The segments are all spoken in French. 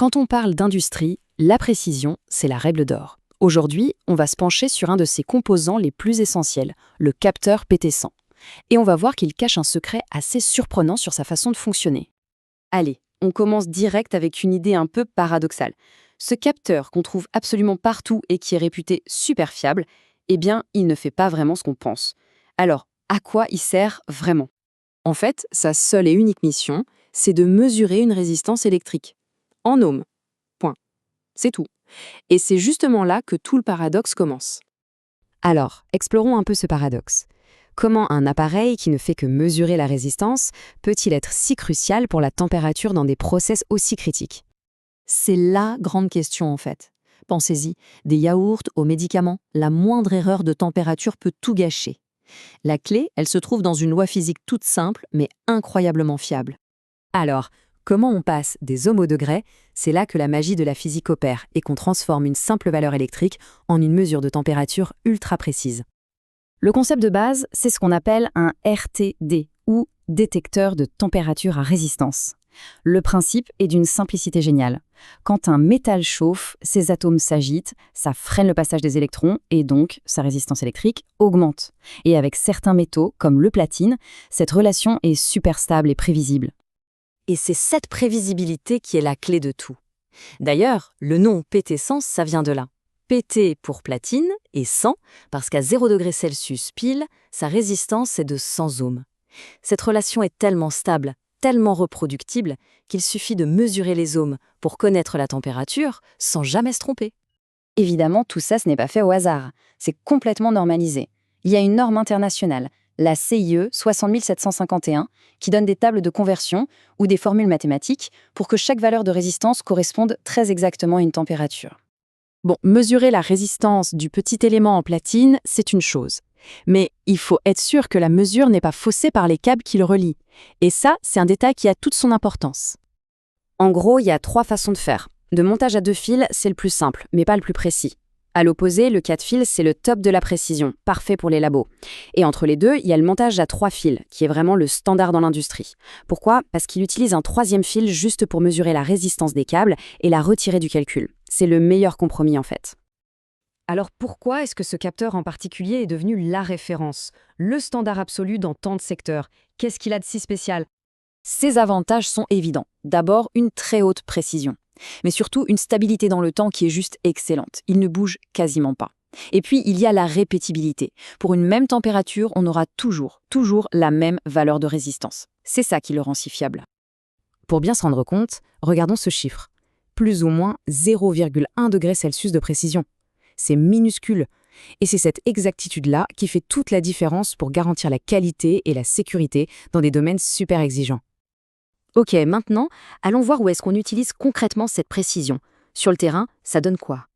Quand on parle d'industrie, la précision, c'est la règle d'or. Aujourd'hui, on va se pencher sur un de ses composants les plus essentiels, le capteur PT100. Et on va voir qu'il cache un secret assez surprenant sur sa façon de fonctionner. Allez, on commence direct avec une idée un peu paradoxale. Ce capteur qu'on trouve absolument partout et qui est réputé super fiable, eh bien, il ne fait pas vraiment ce qu'on pense. Alors, à quoi il sert vraiment? En fait, sa seule et unique mission, c'est de mesurer une résistance électrique. En ohms. Point. C'est tout. Et c'est justement là que tout le paradoxe commence. Alors, explorons un peu ce paradoxe. Comment un appareil qui ne fait que mesurer la résistance peut-il être si crucial pour la température dans des process aussi critiques? C'est la grande question en fait. Pensez-y, des yaourts aux médicaments, la moindre erreur de température peut tout gâcher. La clé, elle se trouve dans une loi physique toute simple mais incroyablement fiable. Alors, comment on passe des ohms au degré? C'est là que la magie de la physique opère et qu'on transforme une simple valeur électrique en une mesure de température ultra précise. Le concept de base, c'est ce qu'on appelle un RTD, ou détecteur de température à résistance. Le principe est d'une simplicité géniale. Quand un métal chauffe, ses atomes s'agitent, ça freine le passage des électrons et donc sa résistance électrique augmente. Et avec certains métaux, comme le platine, cette relation est super stable et prévisible. Et c'est cette prévisibilité qui est la clé de tout. D'ailleurs, le nom PT100, ça vient de là. PT pour platine et 100 parce qu'à 0 degré Celsius pile, sa résistance est de 100 ohms. Cette relation est tellement stable, tellement reproductible, qu'il suffit de mesurer les ohms pour connaître la température sans jamais se tromper. Évidemment, tout ça, ce n'est pas fait au hasard. C'est complètement normalisé. Il y a une norme internationale, la CIE 60751, qui donne des tables de conversion ou des formules mathématiques pour que chaque valeur de résistance corresponde très exactement à une température. Bon, mesurer la résistance du petit élément en platine, c'est une chose. Mais il faut être sûr que la mesure n'est pas faussée par les câbles qui le relient. Et ça, c'est un détail qui a toute son importance. En gros, il y a 3 façons de faire. De montage à 2 fils, c'est le plus simple, mais pas le plus précis. À l'opposé, le 4 fils, c'est le top de la précision, parfait pour les labos. Et entre les deux, il y a le montage à 3 fils, qui est vraiment le standard dans l'industrie. Pourquoi? Parce qu'il utilise un 3e fil juste pour mesurer la résistance des câbles et la retirer du calcul. C'est le meilleur compromis en fait. Alors pourquoi est-ce que ce capteur en particulier est devenu la référence, le standard absolu dans tant de secteurs? Qu'est-ce qu'il a de si spécial? Ses avantages sont évidents. D'abord, une très haute précision. Mais surtout, une stabilité dans le temps qui est juste excellente. Il ne bouge quasiment pas. Et puis, il y a la répétibilité. Pour une même température, on aura toujours la même valeur de résistance. C'est ça qui le rend si fiable. Pour bien se rendre compte, regardons ce chiffre. Plus ou moins 0,1 degré Celsius de précision. C'est minuscule. Et c'est cette exactitude-là qui fait toute la différence pour garantir la qualité et la sécurité dans des domaines super exigeants. Ok, maintenant, allons voir où est-ce qu'on utilise concrètement cette précision. Sur le terrain, ça donne quoi?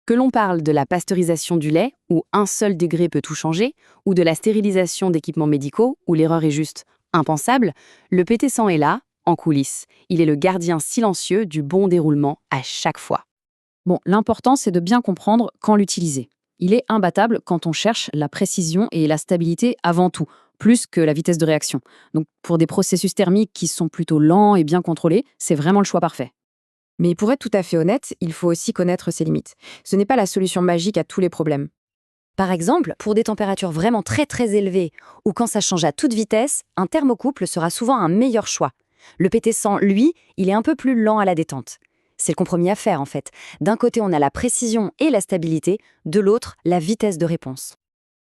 Que l'on parle de la pasteurisation du lait, où un seul degré peut tout changer, ou de la stérilisation d'équipements médicaux, où l'erreur est juste impensable, le PT100 est là, en coulisses. Il est le gardien silencieux du bon déroulement à chaque fois. Bon, l'important, c'est de bien comprendre quand l'utiliser. Il est imbattable quand on cherche la précision et la stabilité avant tout, plus que la vitesse de réaction. Donc, pour des processus thermiques qui sont plutôt lents et bien contrôlés, c'est vraiment le choix parfait. Mais pour être tout à fait honnête, il faut aussi connaître ses limites. Ce n'est pas la solution magique à tous les problèmes. Par exemple, pour des températures vraiment très élevées ou quand ça change à toute vitesse, un thermocouple sera souvent un meilleur choix. Le PT100, lui, il est un peu plus lent à la détente. C'est le compromis à faire en fait. D'un côté, on a la précision et la stabilité, de l'autre, la vitesse de réponse.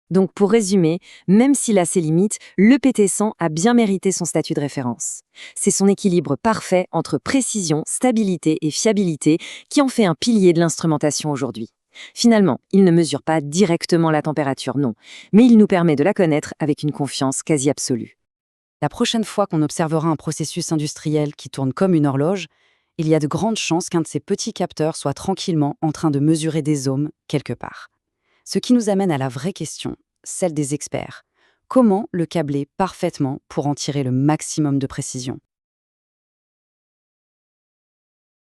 Donc pour résumer, même s'il a ses limites, le PT100 a bien mérité son statut de référence. C'est son équilibre parfait entre précision, stabilité et fiabilité qui en fait un pilier de l'instrumentation aujourd'hui. Finalement, il ne mesure pas directement la température, non, mais il nous permet de la connaître avec une confiance quasi absolue. La prochaine fois qu'on observera un processus industriel qui tourne comme une horloge, il y a de grandes chances qu'un de ces petits capteurs soit tranquillement en train de mesurer des ohms quelque part. Ce qui nous amène à la vraie question, celle des experts. Comment le câbler parfaitement pour en tirer le maximum de précision?